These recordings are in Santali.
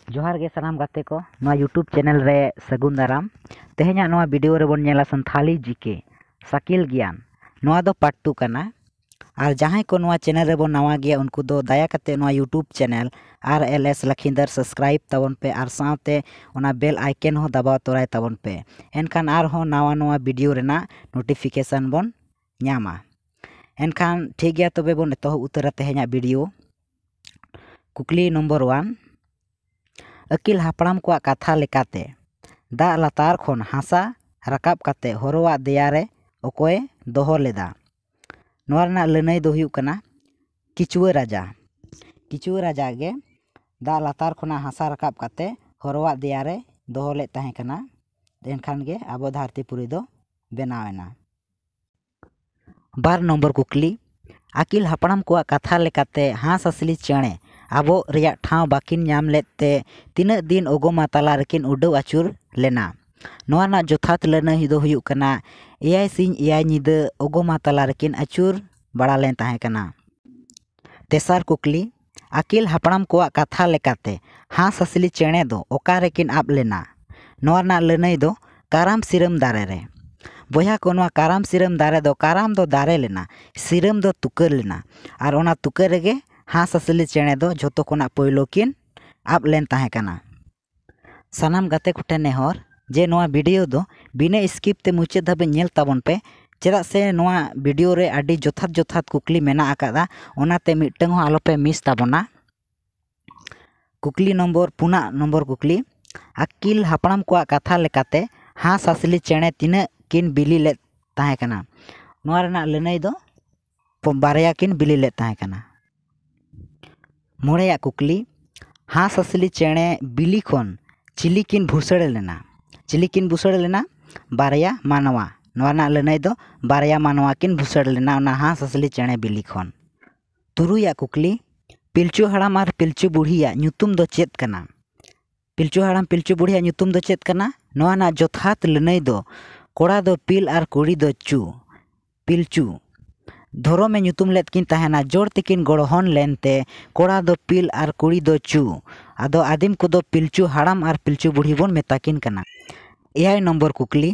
जोहार गे सानाम गाते को नवा यूट्यूब चैनल रे सगुन दाराम तेहेኛ नवा वीडियो रे बोन नेला संथाली जीके साकिल ज्ञान नवा दो पार्ट 2 कना और जहां को नवा चैनल रे बोन नवा गया उनको दो दया कते नवा YouTube channel RLS Lakhinder subscribe तबन पे और साथे ओना बेल आइकन हो दबाव तोराय तबन पे एनखान आर हो नवा नवा वीडियो रेना नोटिफिकेशन बोन ᱧᱟᱢᱟ एनखान ठीक गया तबे बोन एतो उतरा तेहेኛ वीडियो कुकली नंबर 1 अकिल हापड़ाम को कथा लेकाते दा लातार खन हासा राकाब काते हरवा देयारे ओकोय दोहो लेदा नोआ रना लनई दो हुयुग कना किचुआ राजा गे दा लातार खना हासा राकाब काते हरवा देयारे दोहो ले ताहे कना एनखान गे आबो धरतीपुरी दो बेनावेना। बार नंबर कुकली अकिल हापड़ाम को कथा लेकाते हास असली चेणे आबो रिया ठाव बाकिन नाम लेते तीन दिन ओगोमा तला रेकिन उडव आचुर लेना नोआ ना जोथात लनई दो हुयुग कना एयाय सिंह एयाय निद ओगोमा तला रेकिन आचुर बड़ा लेन ताहे कना। तेसार कुकली अकिल हापड़ाम को कथा लेकाते हास असली चेणे दो ओका रेकिन आब लेना नोआ ना लनई दो काराम सिरम दारे रे बोया को नोआ काराम सिरम दारे दो काराम दो दारे लेना सिरम दो तुकर लेना और ओना तुकर रेगे हास असली चेणे दो झोतो कोना पहलो किन आब लेन ताहे कना। सानाम गाते कुटे नेहर जे नोआ वीडियो दो बिना स्किप ते मुचाद धाबे नेल ताबन पे चेदा से नोआ वीडियो रे आडी जोथात कुकली मेना आकादा ओनाते मिटंग हो आलोपे मिस ताबना। कुकली नंबर 5 नंबर कुकली अकिल हापड़ाम को कथा लेकाते हास असली चेणे तिना किन बिली ले ताहे कना नोआ रेना लनई दो बारया किन बिली ले ताहे कना। मोड़ेया कुकली हास असली चेणे बिली खन चिली किन भूसड़ लेना बारया मानवा नोआ ना लनई दो बारया मानवा किन भूसड़ लेना ओना हास असली चेणे बिली खन। तुरुया कुकली पिलचू हड़ाम और पिलचू बुढ़िया ᱧᱩᱛᱩᱢ दो चेत कना पिलचू हड़ाम पिलचू बुढ़िया ᱧᱩᱛᱩᱢ दो चेत कना नोआ ना जोथात लनई दो कोड़ा दो पिल और कुड़ी दो चू पिलचू धोरो में ᱧᱩᱛᱩᱢ लेत किन ताहेना जोड़ तिकिन गड़हन लेनते कोड़ा दो पिल और कुड़ी दो चू आदो आदिम को दो पिलचू हड़ाम और पिलचू बुढ़ी बोन मेताकिन कना। 8 नंबर कुकली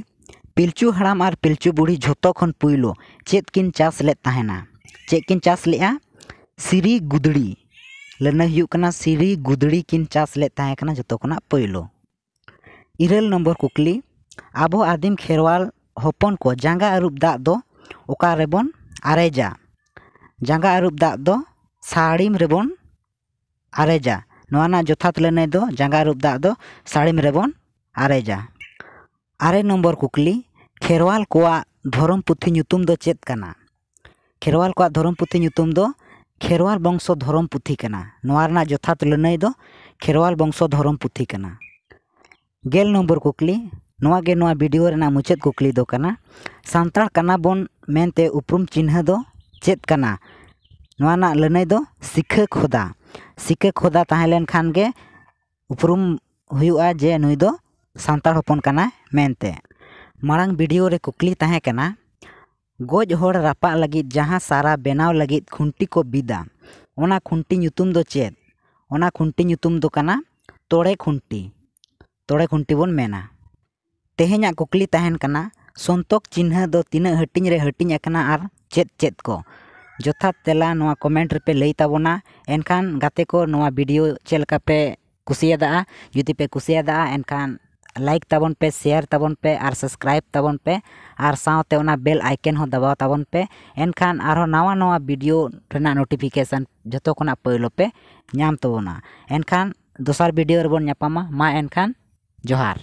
पिलचू हड़ाम और पिलचू बुढ़ी झोतो खन पुइलो चेत किन चास लेत ताहेना चेत किन चास लेआ सिरी गुदड़ी लनई हुयुग कना सिरी गुदड़ी किन चास लेत ताहे कना झोतो खना पुइलो। 9 नंबर कुकली आबो आदिम खेरवाल होपन को जांगा अरुब दाग दो ओका रेबन आरेजा जांगा अरुब दाग दो साड़ीम रेबन आरेजा नोआ ना जोथात लनई दो जांगा अरुब दाग दो साड़ीम रेबन आरेजा। 8 नंबर कुकली खेरवाल को धरम पुथी ᱧᱩᱛᱩᱢ दो चेत कना खेरवाल को धरम पुथी ᱧᱩᱛᱩᱢ दो खेरवाल बंशो धरम पुथी कना नोआ ना जोथात लनई दो खेरवाल बंशो धरम पुथी कना। 10 नंबर कुकली नोआ गे नोआ वीडियो रेना मुचाद कुकली दो कना सांतार कना बोन मेनते उपरुम चिन्ह दो चेत कना नोआ ना लनई दो सिखा खोदा ताहे लेन खान गे उपरुम हुयुआ जे नुई दो सांतार होपन कना मेनते। मांग वीडियो रे कुकली ताहे कना गोज होड़ रापा लगित जहां सारा बेनाव लगित खुंटी को बिदा ओना खुंटी ᱧᱩᱛᱩᱢ दो चेत ओना खुंटी ᱧᱩᱛᱩᱢ दो कना तोड़े खुंटी बोन मेना। तेहेኛ कुकली ताहेन कना संतोक चिन्ह दो तीना हटिंग रे हटिंग अकना आर चेत को जोथात तेला नोआ कमेंट रे पे लई ताबोना एनखान गाते को नोआ वीडियो चेलका पे कुसियादा जुदी पे कुसियादा एनखान लाइक ताबन पे शेयर ताबन पे और सब्सक्राइब ताबन पे और साथे ओना बेल आइकन हो दबाव ताबन पे एनखान आरो नवा वीडियो रेना नोटिफिकेशन जतो कोना पहलो पे नाम ताबोना एनखान दोसर वीडियो रे बोन ᱧᱟᱯᱟᱢᱟ मा एनखान जोहार।